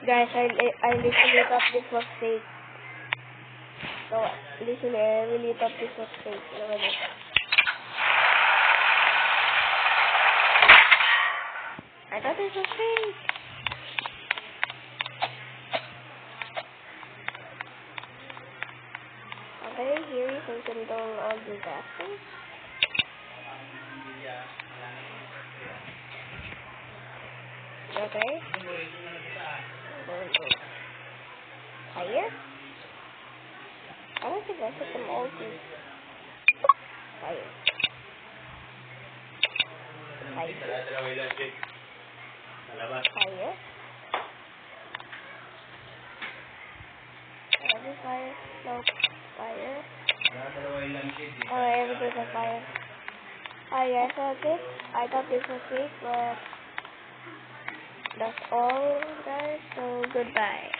Guys, I literally thought this was fake. No, literally, I really thought this was fake. Look at this. I thought this was fake. Okay, here you can control all disasters. Okay. Fire? I don't think I set them all to fire. Fire. Fire. Fire. No. Fire. Oh, everything's on fire. Yes, okay. I thought this was fake, but that's all, guys. So, goodbye.